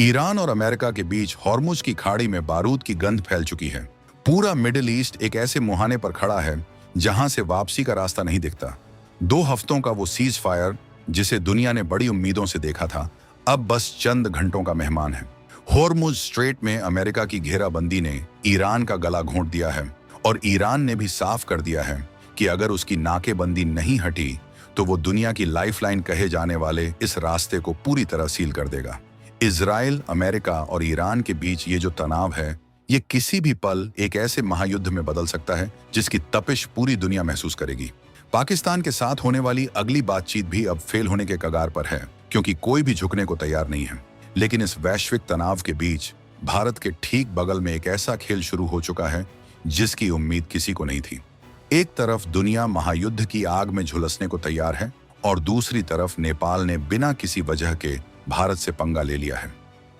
Iran और America के बीच Hormuz की खाड़ी में बारूद की गंध फैल चुकी है। पूरा मिडिल ईस्ट एक ऐसे मुहाने पर खड़ा है जहां से वापसी का रास्ता नहीं दिखता। 2 हफ्तों का वो सीज फायर जिसे दुनिया ने बड़ी उम्मीदों से देखा था, अब बस चंद घंटों का मेहमान है। हॉर्मुज स्ट्रेट में अमेरिका की घेराबंदी ने ईरान का गला घोंट दिया है और ईरान ने भी साफ कर दिया है कि अगर उसकी नाकेबंदी नहीं हटी तो वो दुनिया की लाइफलाइन कहे जाने वाले इस रास्ते को पूरी तरह सील कर देगा। इजराइल, अमेरिका और ईरान के बीच ये जो तनाव है, ये किसी भी पल एक ऐसे महायुद्ध में बदल सकता है जिसकी तपिश पूरी दुनिया महसूस करेगी। पाकिस्तान के साथ होने वाली अगली बातचीत भी अब फेल होने के कगार पर है, क्योंकि कोई भी झुकने को तैयार नहीं है। लेकिन इस वैश्विक तनाव के बीच भारत के ठीक बगल में एक ऐसा खेल शुरू हो चुका है जिसकी उम्मीद किसी को नहीं थी। एक तरफ दुनिया महायुद्ध की आग में झुलसने को तैयार है और दूसरी तरफ नेपाल ने बिना किसी वजह के भारत से पंगा ले लिया है।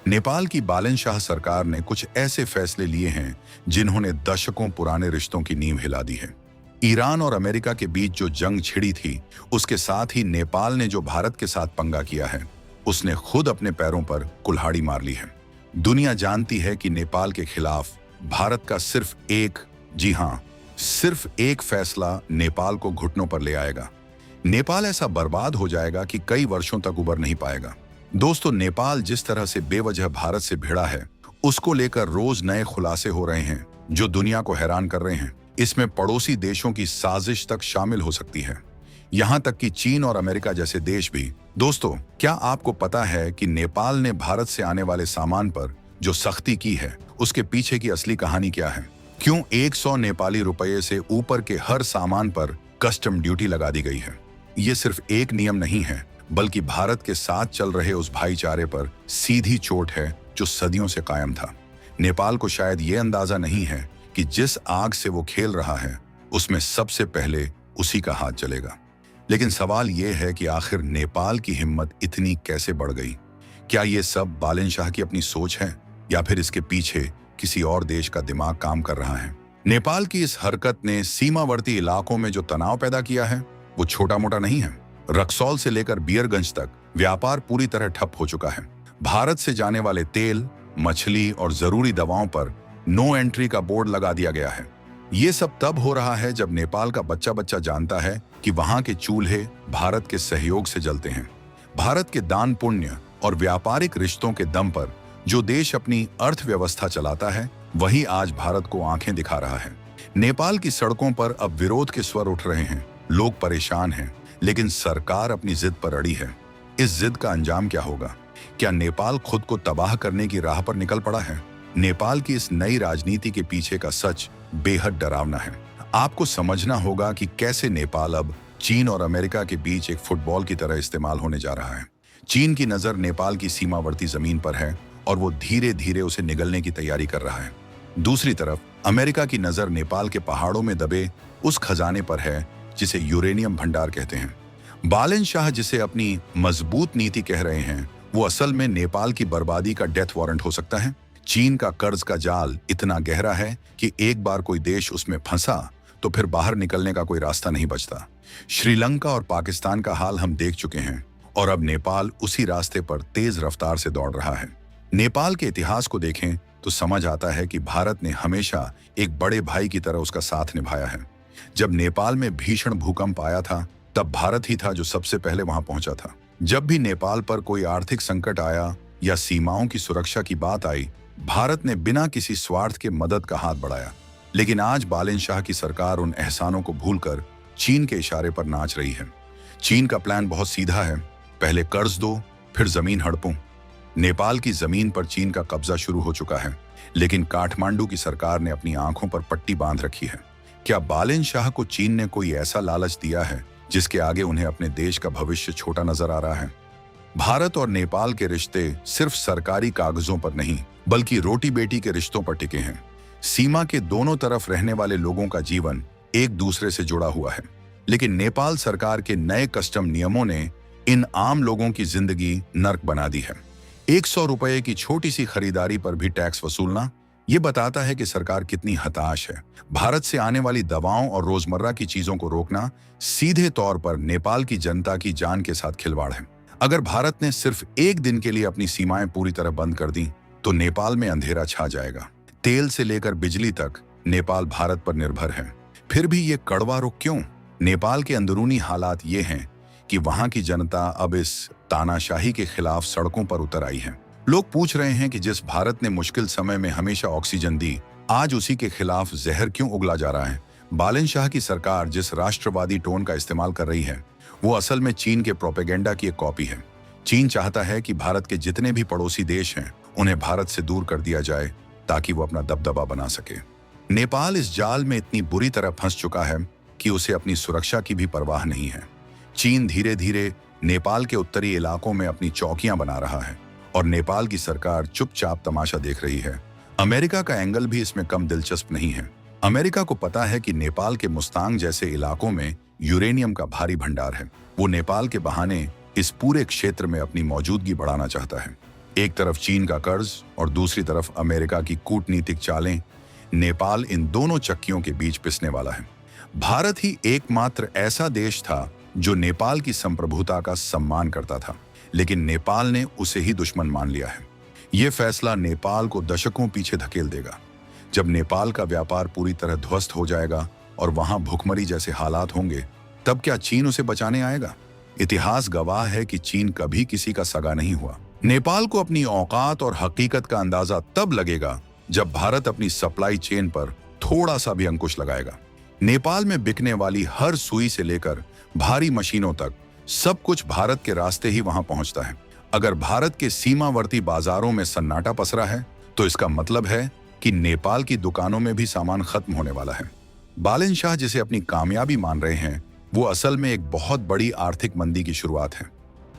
नेपाल की बालन शाह सरकार ने कुछ ऐसे फैसले लिए हैं जिन्होंने दशकों पुराने रिश्तों की नींव हिला दी है। ईरान और अमेरिका के बीच जो जंग छिड़ी थी, उसके साथ ही नेपाल ने जो भारत के साथ पंगा किया है, उसने खुद अपने पैरों पर कुल्हाड़ी मार ली है। दुनिया जानती है कि नेपाल के खिलाफ भारत का सिर्फ एक, जी हाँ, सिर्फ एक फैसला नेपाल को घुटनों पर ले आएगा। नेपाल ऐसा बर्बाद हो जाएगा कि कई वर्षों तक उबर नहीं पाएगा। दोस्तों, नेपाल जिस तरह से बेवजह भारत से भिड़ा है, उसको लेकर रोज नए खुलासे हो रहे हैं जो दुनिया को हैरान कर रहे हैं। इसमें पड़ोसी देशों की साजिश तक शामिल हो सकती है, यहां तक कि चीन और अमेरिका जैसे देश भी। दोस्तों, क्या आपको पता है कि नेपाल ने भारत से आने वाले सामान पर जो सख्ती की है, उसके पीछे की असली कहानी क्या है? क्यों 100 नेपाली रुपये से ऊपर के हर सामान पर कस्टम ड्यूटी लगा दी गई है? ये सिर्फ एक नियम नहीं है, बल्कि भारत के साथ चल रहे उस भाईचारे पर सीधी चोट है जो सदियों से कायम था। नेपाल को शायद ये अंदाजा नहीं है कि जिस आग से वो खेल रहा है, उसमें सबसे पहले उसी का हाथ जलेगा। लेकिन सवाल ये है कि आखिर नेपाल की हिम्मत इतनी कैसे बढ़ गई? क्या ये सब बालन शाह की अपनी सोच है या फिर इसके पीछे किसी और देश का दिमाग काम कर रहा है? नेपाल की इस हरकत ने सीमावर्ती इलाकों में जो तनाव पैदा किया है, वो छोटा मोटा नहीं है। रक्सौल से लेकर बियरगंज तक व्यापार पूरी तरह ठप हो चुका है। भारत से जाने वाले तेल, मछली और जरूरी दवाओं पर नो एंट्री का बोर्ड लगा दिया गया है। ये सब तब हो रहा है जब नेपाल का बच्चा बच्चा जानता है कि वहां के चूल्हे भारत के सहयोग से जलते हैं। भारत के दान पुण्य और व्यापारिक रिश्तों के दम पर जो देश अपनी अर्थव्यवस्था चलाता है, वही आज भारत को आंखें दिखा रहा है। नेपाल की सड़कों पर अब विरोध के स्वर उठ रहे हैं। लोग परेशान हैं, लेकिन सरकार अपनी जिद पर अड़ी है। इस जिद का अंजाम क्या होगा? क्या नेपाल खुद को तबाह करने की राह पर निकल पड़ा है? नेपाल की इस नई राजनीति के पीछे का सच बेहद डरावना है। आपको समझना होगा कि कैसे नेपाल अब चीन और अमेरिका के बीच एक फुटबॉल की तरह इस्तेमाल होने जा रहा है। चीन की नजर नेपाल की सीमावर्ती जमीन पर है और वो धीरे धीरे उसे निगलने की तैयारी कर रहा है। दूसरी तरफ अमेरिका की नजर नेपाल के पहाड़ों में दबे उस खजाने पर है जिसे यूरेनियम भंडार कहते हैं। बालन शाह जिसे अपनी मजबूत नीति कह रहे हैं, वो असल में नेपाल की बर्बादी का डेथ वारंट हो सकता है। चीन का कर्ज का जाल इतना गहरा है कि एक बार कोई देश उसमें फंसा तो फिर बाहर निकलने का कोई रास्ता नहीं बचता। श्रीलंका और पाकिस्तान का हाल हम देख चुके हैं और अब नेपाल उसी रास्ते पर तेज रफ्तार से दौड़ रहा है। नेपाल के इतिहास को देखें तो समझ आता है कि भारत ने हमेशा एक बड़े भाई की तरह उसका साथ निभाया है। जब नेपाल में भीषण भूकंप आया था, तब भारत ही था जो सबसे पहले वहां पहुंचा था। जब भी नेपाल पर कोई आर्थिक संकट आया या सीमाओं की सुरक्षा की बात आई, भारत ने बिना किसी स्वार्थ के मदद का हाथ बढ़ाया। लेकिन आज बालन शाह की सरकार उन एहसानों को भूलकर चीन के इशारे पर नाच रही है। चीन का प्लान बहुत सीधा है, पहले कर्ज दो, फिर जमीन हड़पो। नेपाल की जमीन पर चीन का कब्जा शुरू हो चुका है, लेकिन काठमांडू की सरकार ने अपनी आंखों पर पट्टी बांध रखी है। क्या बालन शाह को चीन ने कोई ऐसा लालच दिया है जिसके आगे उन्हें अपने देश का भविष्य छोटा नजर आ रहा है? भारत और नेपाल के रिश्ते सिर्फ सरकारी कागजों पर नहीं, बल्कि रोटी बेटी के रिश्तों पर टिके हैं। सीमा के दोनों तरफ रहने वाले लोगों का जीवन एक दूसरे से जुड़ा हुआ है। लेकिन नेपाल सरकार के नए कस्टम नियमों ने इन आम लोगों की जिंदगी नर्क बना दी है। 100 रुपये की छोटी सी खरीदारी पर भी टैक्स वसूलना, ये बताता है कि सरकार कितनी हताश है। भारत से आने वाली दवाओं और रोजमर्रा की चीजों को रोकना सीधे तौर पर नेपाल की जनता की जान के साथ खिलवाड़ है। अगर भारत ने सिर्फ एक दिन के लिए अपनी सीमाएं पूरी तरह बंद कर दी तो नेपाल में अंधेरा छा जाएगा। तेल से लेकर बिजली तक नेपाल भारत पर निर्भर है। फिर भी ये कड़वा रुख क्यों? नेपाल के अंदरूनी हालात ये हैं कि वहां की जनता अब इस तानाशाही के खिलाफ सड़कों पर उतर आई है। लोग पूछ रहे हैं कि जिस भारत ने मुश्किल समय में हमेशा ऑक्सीजन दी, आज उसी के खिलाफ जहर क्यों उगला जा रहा है? बालन शाह की सरकार जिस राष्ट्रवादी टोन का इस्तेमाल कर रही है वो असल में चीन के प्रोपेगेंडा की एक कॉपी है। चीन चाहता है कि भारत के जितने भी पड़ोसी देश हैं उन्हें भारत से दूर कर दिया जाए ताकि वो अपना दबदबा बना सके। नेपाल इस जाल में इतनी बुरी तरह फंस चुका है कि उसे अपनी सुरक्षा की भी परवाह नहीं है। चीन धीरे धीरे नेपाल के उत्तरी इलाकों में अपनी चौकियां बना रहा है और नेपाल की सरकार चुपचाप तमाशा देख रही है। अमेरिका का एंगल भी इसमें कम दिलचस्प नहीं है। अमेरिका को पता है कि नेपाल के मुस्तांग जैसे इलाकों में यूरेनियम का भारी भंडार है। वो नेपाल के बहाने इस पूरे क्षेत्र में अपनी मौजूदगी बढ़ाना चाहता है। एक तरफ चीन का कर्ज और दूसरी तरफ अमेरिका की कूटनीतिक चालें। नेपाल इन दोनों चक्कियों के बीच पिसने वाला है। भारत ही एकमात्र ऐसा देश था जो नेपाल की संप्रभुता का सम्मान करता था, लेकिन नेपाल ने उसे ही दुश्मन मान लिया है। ये फैसला नेपाल को दशकों पीछे धकेल देगा। जब नेपाल का व्यापार पूरी तरह ध्वस्त हो जाएगा और वहां भुखमरी जैसे हालात होंगे, तब क्या चीन उसे बचाने आएगा? इतिहास गवाह है कि चीन कभी किसी का सगा नहीं हुआ। नेपाल को अपनी औकात और हकीकत का अंदाजा तब लगेगा जब भारत अपनी सप्लाई चेन पर थोड़ा सा भी अंकुश लगाएगा। नेपाल में बिकने वाली हर सुई से लेकर भारी मशीनों तक सब कुछ भारत के रास्ते ही वहां पहुंचता है। अगर भारत के सीमावर्ती बाजारों में सन्नाटा पसरा है तो इसका मतलब है कि नेपाल की दुकानों में भी सामान खत्म होने वाला है। बालन शाह जिसे अपनी कामयाबी मान रहे हैं वो असल में एक बहुत बड़ी आर्थिक मंदी की शुरुआत है।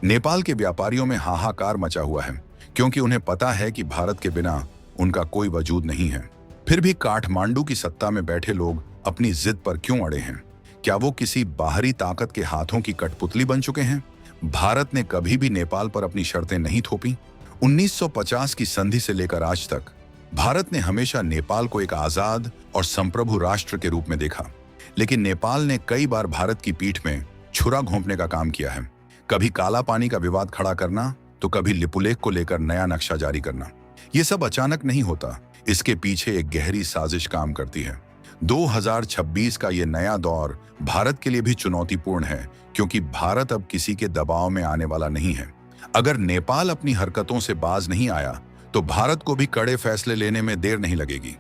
नेपाल के व्यापारियों में हाहाकार मचा हुआ है क्योंकि उन्हें पता है कि भारत के बिना उनका कोई वजूद नहीं है। फिर भी काठमांडू की सत्ता में बैठे लोग अपनी जिद पर क्यों अड़े हैं? क्या वो किसी बाहरी ताकत के हाथों की कठपुतली बन चुके हैं? भारत ने कभी भी नेपाल पर अपनी शर्तें नहीं थोपी। 1950 की संधि से लेकर आज तक भारत ने हमेशा नेपाल को एक आजाद और संप्रभु राष्ट्र के रूप में देखा, लेकिन नेपाल ने कई बार भारत की पीठ में छुरा घोंपने का काम किया है। कभी काला पानी का विवाद खड़ा करना तो कभी लिपुलेख को लेकर नया नक्शा जारी करना। ये सब अचानक नहीं होता, इसके पीछे एक गहरी साजिश काम करती है। 2026 का ये नया दौर भारत के लिए भी चुनौतीपूर्ण है क्योंकि भारत अब किसी के दबाव में आने वाला नहीं है। अगर नेपाल अपनी हरकतों से बाज नहीं आया तो भारत को भी कड़े फैसले लेने में देर नहीं लगेगी।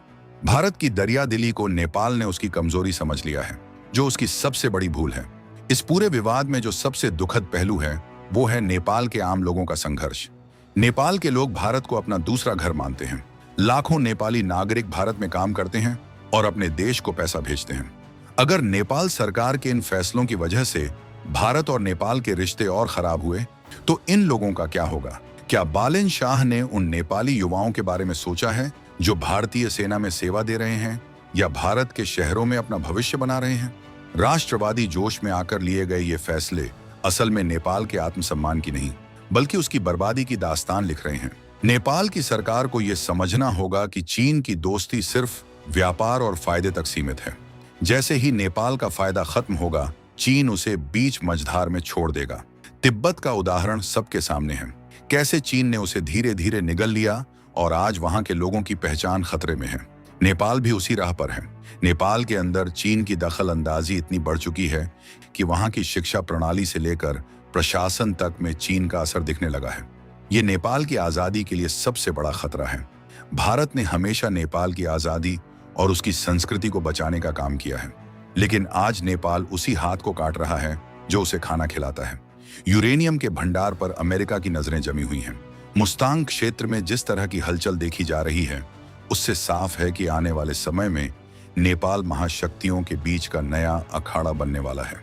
भारत की दरियादिली को नेपाल ने उसकी कमजोरी समझ लिया है, जो उसकी सबसे बड़ी भूल है। इस पूरे विवाद में जो सबसे दुखद पहलू है वो है नेपाल के आम लोगों का संघर्ष। नेपाल के लोग भारत को अपना दूसरा घर मानते हैं। लाखों नेपाली नागरिक भारत में काम करते हैं और अपने देश को पैसा भेजते हैं। अगर नेपाल सरकार के इन फैसलों की वजह से भारत और नेपाल के रिश्ते और खराब हुए तो इन लोगों का क्या होगा? क्या बालन शाह ने उन नेपाली युवाओं के बारे में सोचा है जो भारतीय सेना में सेवा दे रहे हैं या भारत के शहरों में अपना भविष्य बना रहे हैं? राष्ट्रवादी जोश में आकर लिए गए ये फैसले असल में नेपाल के आत्मसम्मान की नहीं बल्कि उसकी बर्बादी की दास्तान लिख रहे हैं। नेपाल की सरकार को यह समझना होगा कि चीन की दोस्ती सिर्फ व्यापार और फायदे तक सीमित है। जैसे ही नेपाल का फायदा खत्म होगा, चीन उसे बीच मझधार में छोड़ देगा। तिब्बत का उदाहरण सबके सामने है, कैसे चीन ने उसे धीरे धीरे निगल लिया और आज वहां के लोगों की पहचान खतरे में है। नेपाल भी उसी राह पर है। नेपाल के अंदर चीन की दखल अंदाजी इतनी बढ़ चुकी है कि वहां की शिक्षा प्रणाली से लेकर प्रशासन तक में चीन का असर दिखने लगा है। ये नेपाल की आजादी के लिए सबसे बड़ा खतरा है। भारत ने हमेशा नेपाल की आजादी और उसकी संस्कृति को बचाने का काम किया है, लेकिन आज नेपाल उसी हाथ को काट रहा है जो उसे खाना खिलाता है। यूरेनियम के भंडार पर अमेरिका की नजरें जमी हुई हैं। मुस्तांग क्षेत्र में जिस तरह की हलचल देखी जा रही है उससे साफ है कि आने वाले समय में नेपाल महाशक्तियों के बीच का नया अखाड़ा बनने वाला है।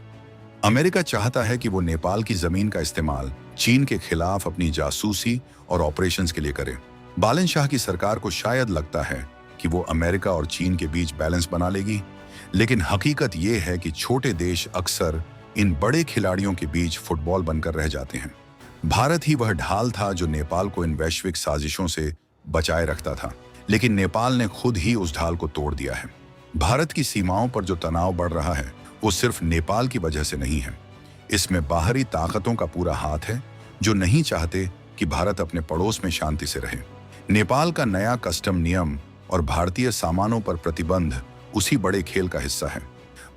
अमेरिका चाहता है कि वो नेपाल की जमीन का इस्तेमाल चीन के खिलाफ अपनी जासूसी और ऑपरेशंस के लिए करे। बालन शाह की सरकार को शायद लगता है कि वो अमेरिका और चीन के बीच बैलेंस बना लेगी, लेकिन हकीकत ये है कि छोटे देश अक्सर इन बड़े खिलाड़ियों के बीच फुटबॉल बनकर रह जाते हैं। भारत ही वह ढाल था जो नेपाल को इन वैश्विक साजिशों से बचाए रखता था, लेकिन नेपाल ने खुद ही उस ढाल को तोड़ दिया है। भारत की सीमाओं पर जो तनाव बढ़ रहा है वो सिर्फ नेपाल की वजह से नहीं है, इसमें बाहरी ताकतों का पूरा हाथ है। जो नहीं चाहते कि भारत अपने पड़ोस में शांति से रहे। नेपाल का नया कस्टम नियम और भारतीय सामानों पर प्रतिबंध उसी बड़े खेल का हिस्सा है।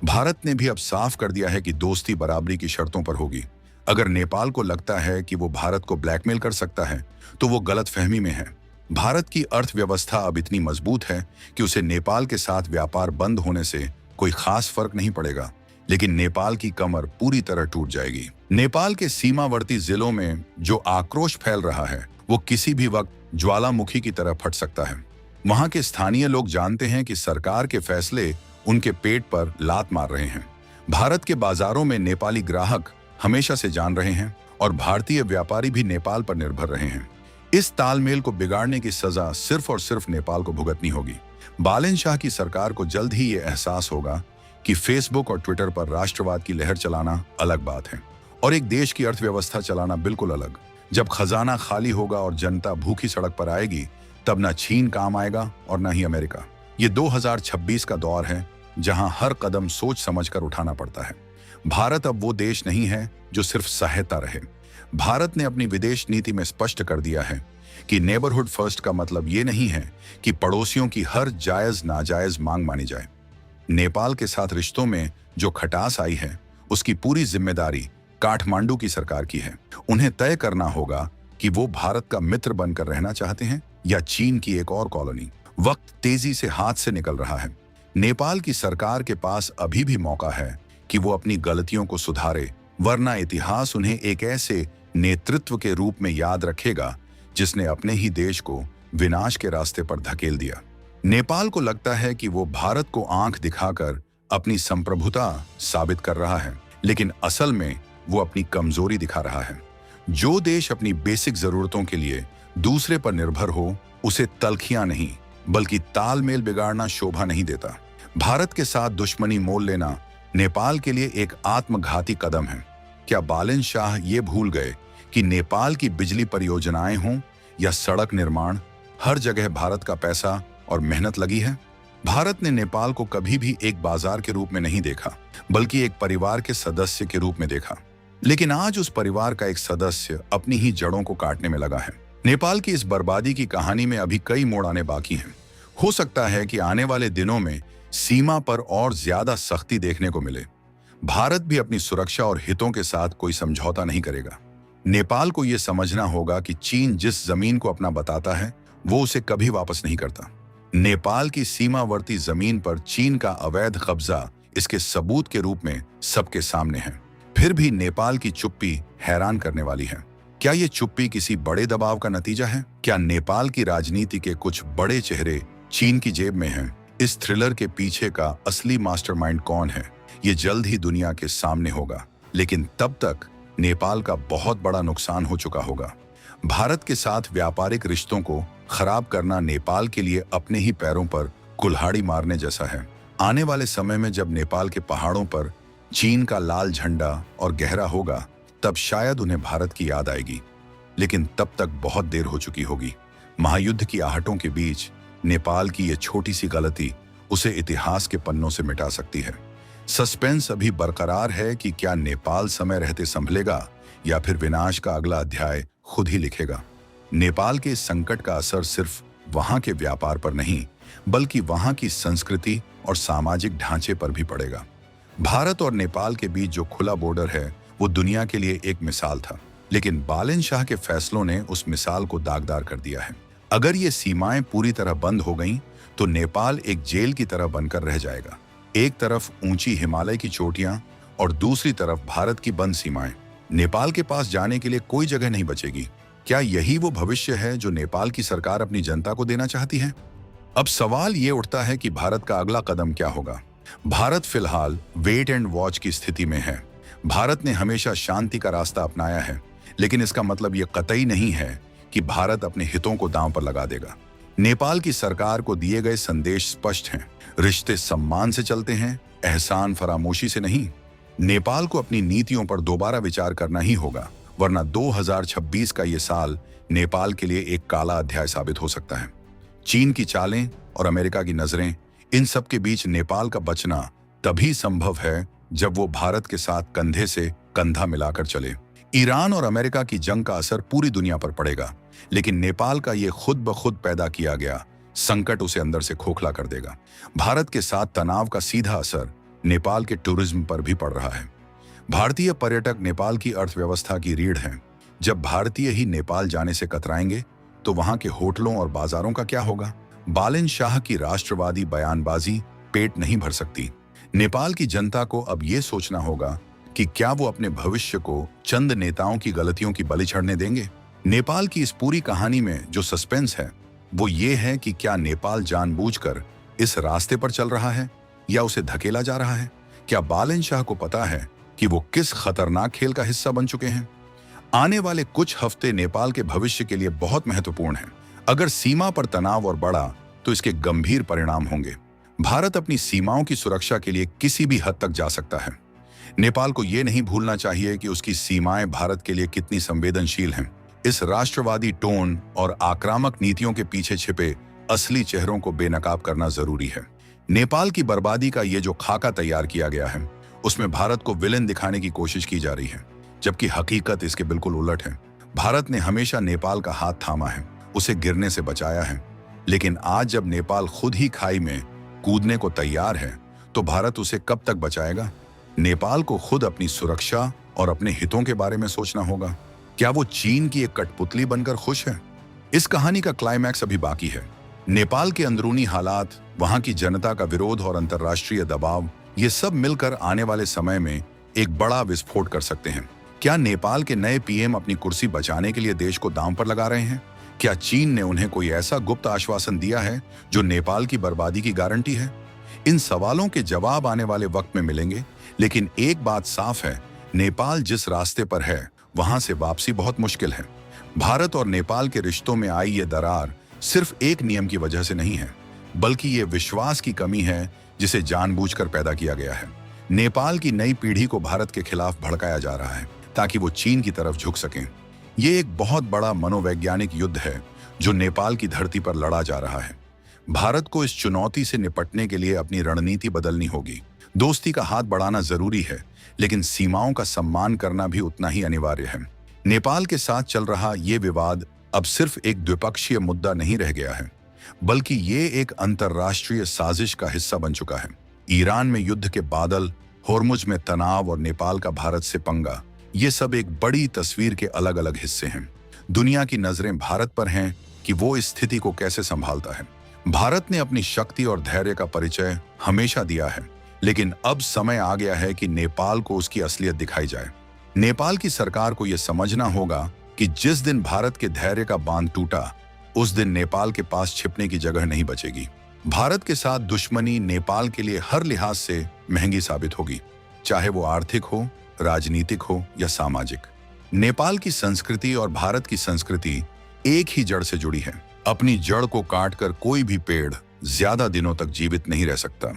भारत ने भी अब साफ कर दिया है कि दोस्ती बराबरी की शर्तों पर होगी। अगर नेपाल को लगता है कि वो भारत को ब्लैकमेल कर सकता है तो वो गलतफहमी में है। भारत की अर्थव्यवस्था अब इतनी मजबूत है कि उसे नेपाल के साथ व्यापार बंद होने से कोई खास फर्क नहीं पड़ेगा, लेकिन नेपाल की कमर पूरी तरह टूट जाएगी। नेपाल के सीमावर्ती जिलों में जो आक्रोश फैल रहा है वो किसी भी वक्त ज्वालामुखी की तरह फट सकता है। वहां के स्थानीय लोग जानते हैं कि सरकार के फैसले उनके पेट पर लात मार रहे हैं। भारत के बाजारों में नेपाली ग्राहक हमेशा से जान रहे हैं और भारतीय व्यापारी भी नेपाल पर निर्भर रहे हैं। इस तालमेल को बिगाड़ने की सजा सिर्फ और सिर्फ नेपाल को भुगतनी होगी। बालन शाह की सरकार को जल्द ही ये एहसास होगा कि फेसबुक और ट्विटर पर राष्ट्रवाद की लहर चलाना अलग बात है और एक देश की अर्थव्यवस्था चलाना बिल्कुल अलग। जब खजाना खाली होगा और जनता भूखी सड़क पर आएगी, तब ना चीन काम आएगा और ना ही अमेरिका। ये 2026 का दौर है जहां हर कदम सोच समझकर उठाना पड़ता है। भारत अब वो देश नहीं है जो सिर्फ सहायता रहे। भारत ने अपनी विदेश नीति में स्पष्ट कर दिया है कि नेबरहुड फर्स्ट का मतलब ये नहीं है कि पड़ोसियों की हर जायज नाजायज मांग मानी जाए। नेपाल के साथ रिश्तों में जो खटास आई है उसकी पूरी जिम्मेदारी काठमांडू की सरकार की है। उन्हें तय करना होगा कि वो भारत का मित्र बनकर रहना चाहते हैं या चीन की एक और कॉलोनी। वक्त तेजी से हाथ से निकल रहा है। नेपाल की सरकार के पास अभी भी मौका है कि वो अपनी गलतियों को सुधारे, वरना इतिहास उन्हें एक ऐसे नेतृत्व के रूप में याद रखेगा जिसने अपने ही देश को विनाश के रास्ते पर धकेल दिया। नेपाल को लगता है कि वो भारत को आंख दिखाकर अपनी संप्रभुता साबित कर रहा है, लेकिन असल में वो अपनी कमजोरी दिखा रहा है। जो देश अपनी बेसिक जरूरतों के लिए दूसरे पर निर्भर हो, उसे तलखियां नहीं बल्कि तालमेल बिगाड़ना शोभा नहीं देता। भारत के साथ दुश्मनी मोल लेना नेपाल के लिए एक आत्मघाती कदम है। क्या बालन शाह ये भूल गए कि नेपाल की बिजली परियोजनाएं हों या सड़क निर्माण, हर जगह भारत का पैसा और मेहनत लगी है। भारत ने नेपाल को कभी भी एक बाजार के रूप में नहीं देखा, बल्कि एक परिवार के सदस्य के रूप में देखा। लेकिन आज उस परिवार का एक सदस्य अपनी ही जड़ों को काटने में लगा है। नेपाल की इस बर्बादी की कहानी में अभी कई मोड़ आने बाकी हैं। हो सकता है कि आने वाले दिनों में सीमा पर और ज्यादा सख्ती देखने को मिले। भारत भी अपनी सुरक्षा और हितों के साथ कोई समझौता नहीं करेगा। नेपाल को यह समझना होगा कि चीन जिस जमीन को अपना बताता है वो उसे कभी वापस नहीं करता। नेपाल की सीमावर्ती जमीन पर चीन का अवैध कब्जा इसके सबूत के रूप में सबके सामने है। फिर भी नेपाल की चुप्पी हैरान करने वाली है। क्या ये चुप्पी किसी बड़े दबाव का नतीजा है? क्या नेपाल की राजनीति के कुछ बड़े चेहरे चीन की जेब में हैं? इस थ्रिलर के पीछे का असली मास्टरमाइंड कौन है, ये जल्द ही दुनिया के सामने होगा। लेकिन तब तक नेपाल का बहुत बड़ा नुकसान हो चुका होगा। भारत के साथ व्यापारिक रिश्तों को खराब करना नेपाल के लिए अपने ही पैरों पर कुल्हाड़ी मारने जैसा है। आने वाले समय में जब नेपाल के पहाड़ों पर चीन का लाल झंडा और गहरा होगा, तब शायद उन्हें भारत की याद आएगी। लेकिन तब तक बहुत देर हो चुकी होगी। महायुद्ध की आहटों के बीच नेपाल की ये छोटी सी गलती उसे इतिहास के पन्नों से मिटा सकती है। सस्पेंस अभी बरकरार है कि क्या नेपाल समय रहते संभलेगा या फिर विनाश का अगला अध्याय खुद ही लिखेगा। नेपाल के इस संकट का असर सिर्फ वहां के व्यापार पर नहीं, बल्कि वहां की संस्कृति और सामाजिक ढांचे पर भी पड़ेगा। भारत और नेपाल के बीच जो खुला बॉर्डर है वो दुनिया के लिए एक मिसाल था, लेकिन बालन शाह के फैसलों ने उस मिसाल को दागदार कर दिया है। अगर ये सीमाएं पूरी तरह बंद हो गईं, तो नेपाल एक जेल की तरह बनकर रह जाएगा। एक तरफ ऊंची हिमालय की चोटियां और दूसरी तरफ भारत की बंद सीमाएं। नेपाल के पास जाने के लिए कोई जगह नहीं बचेगी। क्या यही वो भविष्य है जो नेपाल की सरकार अपनी जनता को देना चाहती है? अब सवाल ये उठता है कि भारत का अगला कदम क्या होगा। भारत फिलहाल वेट एंड वॉच की स्थिति में है। भारत ने हमेशा शांति का रास्ता अपनाया है, लेकिन इसका मतलब ये कतई नहीं है कि भारत अपने हितों को दांव पर लगा देगा। नेपाल की सरकार को दिए गए संदेश स्पष्ट हैं। रिश्ते सम्मान से चलते हैं, एहसान फरामोशी से नहीं। नेपाल को अपनी नीतियों पर दोबारा विचार करना ही होगा, वरना 2026 का ये साल नेपाल के लिए एक काला अध्याय साबित हो सकता है। चीन की चालें और अमेरिका की नजरें, इन सब के बीच नेपाल का बचना तभी संभव है जब वो भारत के साथ कंधे से कंधा मिलाकर चले। ईरान और अमेरिका की जंग का असर पूरी दुनिया पर पड़ेगा, लेकिन नेपाल का ये खुद ब खुद पैदा किया गया संकट उसे अंदर से खोखला कर देगा। भारत के साथ तनाव का सीधा असर नेपाल के टूरिज्म पर भी पड़ रहा है। भारतीय पर्यटक नेपाल की अर्थव्यवस्था की रीढ़ हैं। जब भारतीय ही नेपाल जाने से कतराएंगे तो वहां के होटलों और बाजारों का क्या होगा? बालिन शाह की राष्ट्रवादी बयानबाजी पेट नहीं भर सकती। नेपाल की जनता को अब ये सोचना होगा कि क्या वो अपने भविष्य को चंद नेताओं की गलतियों की बलि चढ़ने देंगे। नेपाल की इस पूरी कहानी में जो सस्पेंस है वो ये है कि क्या नेपाल जानबूझकर इस रास्ते पर चल रहा है या उसे धकेला जा रहा है? क्या बालिन शाह को पता है कि वो किस खतरनाक खेल का हिस्सा बन चुके हैं? आने वाले कुछ हफ्ते नेपाल के भविष्य के लिए बहुत महत्वपूर्ण हैं। अगर सीमा पर तनाव और बढ़ा तो इसके गंभीर परिणाम होंगे। भारत अपनी सीमाओं की सुरक्षा के लिए किसी भी हद तक जा सकता है। नेपाल को यह नहीं भूलना चाहिए कि उसकी सीमाएं भारत के लिए कितनी संवेदनशील हैं। इस राष्ट्रवादी टोन और आक्रामक नीतियों के पीछे छिपे असली चेहरों को बेनकाब करना जरूरी है। नेपाल की बर्बादी का ये जो खाका तैयार किया गया है उसमें भारत को विलेन दिखाने की कोशिश की जा रही है, जबकि हकीकत इसके बिल्कुल उलट है। भारत ने हमेशा नेपाल का हाथ थामा है, उसे गिरने से बचाया है, लेकिन आज जब नेपाल खुद ही खाई में कूदने को तैयार है तो भारत उसे कब तक बचाएगा? नेपाल को खुद अपनी सुरक्षा और अपने हितों के बारे में सोचना होगा। क्या वो चीन की एक कठपुतली बनकर खुश है? इस कहानी का क्लाइमैक्स अभी बाकी है। नेपाल के अंदरूनी हालात, वहां की जनता का विरोध और अंतर्राष्ट्रीय दबाव, ये सब मिलकर आने वाले समय में एक बड़ा विस्फोट कर सकते हैं। क्या नेपाल के नए पीएम अपनी कुर्सी बचाने के लिए देश को दांव पर लगा रहे हैं? क्या चीन ने उन्हें कोई ऐसा गुप्त आश्वासन दिया है जो नेपाल की बर्बादी की गारंटी है? इन सवालों के जवाब आने वाले वक्त में मिलेंगे, लेकिन एक बात साफ है, नेपाल जिस रास्ते पर है वहां से वापसी बहुत मुश्किल है। भारत और नेपाल के रिश्तों में आई ये दरार सिर्फ एक नियम की वजह से नहीं है, बल्कि ये विश्वास की कमी है जिसे जानबूझकर पैदा किया गया है। नेपाल की नई पीढ़ी को भारत के खिलाफ भड़काया जा रहा है ताकि वो चीन की तरफ झुक सकें। ये एक बहुत बड़ा मनोवैज्ञानिक युद्ध है जो नेपाल की धरती पर लड़ा जा रहा है। भारत को इस चुनौती से निपटने के लिए अपनी रणनीति बदलनी होगी। दोस्ती का हाथ बढ़ाना जरूरी है, लेकिन सीमाओं का सम्मान करना भी उतना ही अनिवार्य है। नेपाल के साथ चल रहा ये विवाद अब सिर्फ एक द्विपक्षीय मुद्दा नहीं रह गया है, बल्कि ये एक अंतर्राष्ट्रीय साजिश का हिस्सा बन चुका है। ईरान में युद्ध के बादल, होर्मुज में तनाव और नेपाल का भारत से पंगा, ये सब एक बड़ी तस्वीर के अलग अलग हिस्से हैं। दुनिया की नजरें भारत पर हैं कि वो इस स्थिति को कैसे संभालता है। भारत ने अपनी शक्ति और धैर्य का परिचय हमेशा दिया है, लेकिन अब समय आ गया है कि नेपाल को उसकी असलियत दिखाई जाए। नेपाल की सरकार को यह समझना होगा कि जिस दिन भारत के धैर्य का बांध टूटा, उस दिन नेपाल के पास छिपने की जगह नहीं बचेगी। भारत के साथ दुश्मनी नेपाल के लिए हर लिहाज से महंगी साबित होगी, चाहे वो आर्थिक हो, राजनीतिक हो या सामाजिक। नेपाल की संस्कृति और भारत की संस्कृति एक ही जड़ से जुड़ी है। अपनी जड़ को काटकर कोई भी पेड़ ज्यादा दिनों तक जीवित नहीं रह सकता।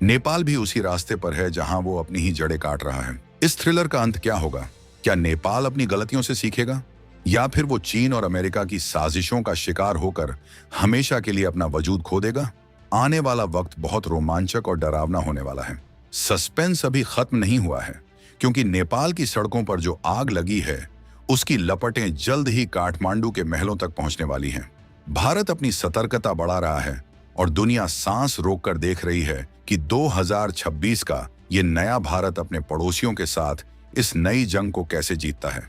नेपाल भी उसी रास्ते पर है जहां वो अपनी ही जड़ें काट रहा है। इस थ्रिलर का अंत क्या होगा? क्या नेपाल अपनी गलतियों से सीखेगा या फिर वो चीन और अमेरिका की साजिशों का शिकार होकर हमेशा के लिए अपना वजूद खो देगा? आने वाला वक्त बहुत रोमांचक और डरावना होने वाला है। सस्पेंस अभी खत्म नहीं हुआ है, क्योंकि नेपाल की सड़कों पर जो आग लगी है उसकी लपटें जल्द ही काठमांडू के महलों तक पहुंचने वाली हैं। भारत अपनी सतर्कता बढ़ा रहा है और दुनिया सांस रोककर देख रही है कि 2026 का ये नया भारत अपने पड़ोसियों के साथ इस नई जंग को कैसे जीतता है।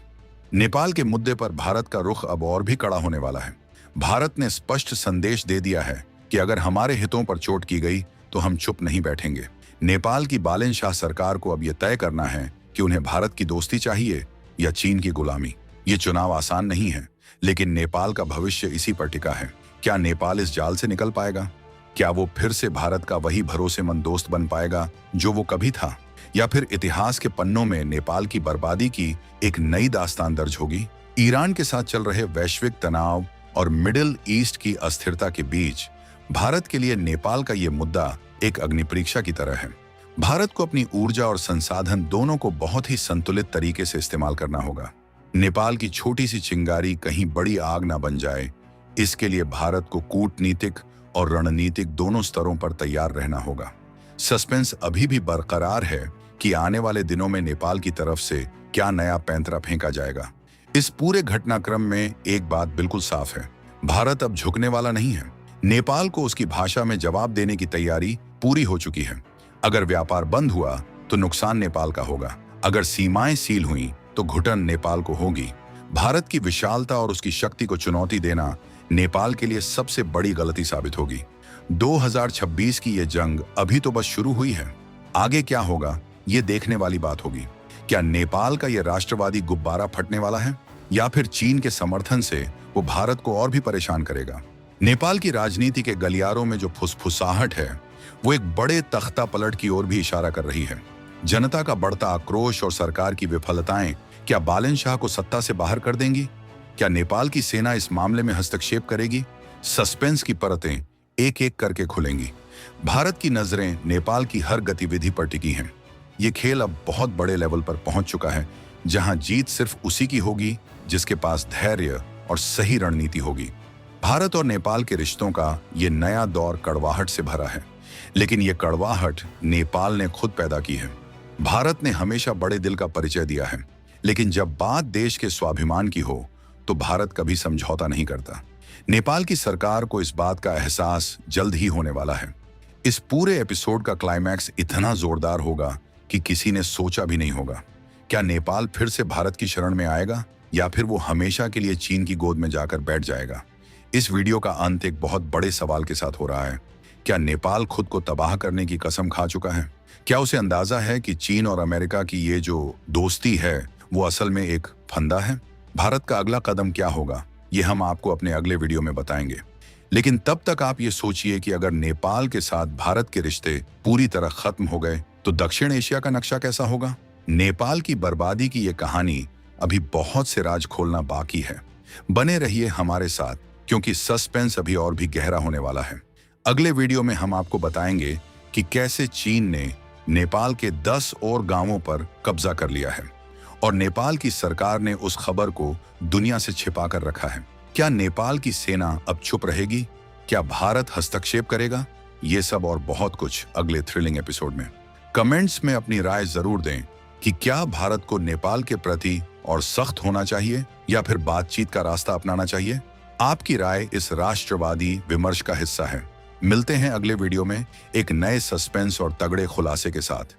नेपाल के मुद्दे पर भारत का रुख अब और भी कड़ा होने वाला है। भारत ने स्पष्ट संदेश दे दिया है कि अगर हमारे हितों पर चोट की गई तो हम चुप नहीं बैठेंगे। नेपाल की बालिन शाह सरकार को अब यह तय करना है कि उन्हें भारत की दोस्ती चाहिए या चीन की गुलामी। ये चुनाव आसान नहीं है, लेकिन नेपाल का भविष्य इसी पर टिका है। क्या नेपाल इस जाल से निकल पाएगा? क्या वो फिर से भारत का वही भरोसेमंद दोस्त बन पाएगा जो वो कभी था, या फिर इतिहास के पन्नों में नेपाल की बर्बादी की एक नई दास्तान दर्ज होगी? ईरान के साथ चल रहे वैश्विक तनाव और मिडिल ईस्ट की अस्थिरता के बीच भारत के लिए नेपाल का ये मुद्दा एक अग्निपरीक्षा की तरह है। भारत को अपनी ऊर्जा और संसाधन दोनों को बहुत ही संतुलित तरीके से इस्तेमाल करना होगा। नेपाल की छोटी सी चिंगारी कहीं बड़ी आग ना बन जाए, इसके लिए भारत को कूटनीतिक और रणनीतिक दोनों स्तरों पर तैयार रहना होगा। सस्पेंस अभी भी बरकरार है कि आने वाले दिनों में नेपाल की तरफ से क्या नया पैंतरा फेंका जाएगा? इस पूरे घटनाक्रम में एक बात बिल्कुल साफ है, भारत अब झुकने वाला नहीं है। नेपाल को उसकी भाषा में जवाब देने की तैयारी पूरी हो चुकी है। अगर व्यापार बंद हुआ तो नुकसान नेपाल का होगा, अगर सीमाएं सील हुई तो घुटन नेपाल को होगी। भारत की विशालता और उसकी शक्ति को चुनौती देना नेपाल के लिए सबसे बड़ी गलती साबित होगी। 2026 की ये जंग अभी तो बस शुरू हुई है। आगे क्या होगा ये देखने वाली बात होगी। क्या नेपाल का ये राष्ट्रवादी गुब्बारा फटने वाला है, या फिर चीन के समर्थन से वो भारत को और भी परेशान करेगा? नेपाल की राजनीति के गलियारों में जो फुसफुसाहट है वो एक बड़े तख्ता पलट की ओर भी इशारा कर रही है। जनता का बढ़ता आक्रोश और सरकार की विफलताएं क्या बालन शाह को सत्ता से बाहर कर देंगी? क्या नेपाल की सेना इस मामले में हस्तक्षेप करेगी? सस्पेंस की परतें एक एक करके खुलेंगी। भारत की नजरें नेपाल की हर गतिविधि पर टिकी हैं। ये खेल अब बहुत बड़े लेवल पर पहुंच चुका है, जहां जीत सिर्फ उसी की होगी जिसके पास धैर्य और सही रणनीति होगी। भारत और नेपाल के रिश्तों का ये नया दौर कड़वाहट से भरा है, लेकिन ये कड़वाहट नेपाल ने खुद पैदा की है। भारत ने हमेशा बड़े दिल का परिचय दिया है, लेकिन जब बात देश के स्वाभिमान की हो तो भारत कभी समझौता नहीं करता। नेपाल की सरकार को इस बात का एहसास जल्द ही होने वाला है। इस पूरे एपिसोड का क्लाइमैक्स इतना जोरदार होगा कि किसी ने सोचा भी नहीं होगा। क्या नेपाल फिर से भारत की शरण में आएगा, या फिर वो हमेशा के लिए चीन की गोद में जाकर बैठ जाएगा? इस वीडियो का अंत एक बहुत बड़े सवाल के साथ हो रहा है। क्या नेपाल खुद को तबाह करने की कसम खा चुका है? क्या उसे अंदाजा है कि चीन और अमेरिका की ये जो दोस्ती है वो असल में एक फंदा है? भारत का अगला कदम क्या होगा, ये हम आपको अपने अगले वीडियो में बताएंगे। लेकिन तब तक आप ये सोचिए कि अगर नेपाल के साथ भारत के रिश्ते पूरी तरह खत्म हो गए तो दक्षिण एशिया का नक्शा कैसा होगा? नेपाल की बर्बादी की ये कहानी अभी बहुत से राज खोलना बाकी है। बने रहिए हमारे साथ, क्योंकि सस्पेंस अभी और भी गहरा होने वाला है। अगले वीडियो में हम आपको बताएंगे कि कैसे चीन ने नेपाल के 10 और गांवों पर कब्जा कर लिया है और नेपाल की सरकार ने उस खबर को दुनिया से छिपा कर रखा है। क्या नेपाल की सेना अब चुप रहेगी? क्या भारत हस्तक्षेप करेगा? ये सब और बहुत कुछ अगले थ्रिलिंग एपिसोड में। कमेंट्स में अपनी राय जरूर दें कि क्या भारत को नेपाल के प्रति और सख्त होना चाहिए या फिर बातचीत का रास्ता अपनाना चाहिए? आपकी राय इस राष्ट्रवादी विमर्श का हिस्सा है। मिलते हैं अगले वीडियो में एक नए सस्पेंस और तगड़े खुलासे के साथ।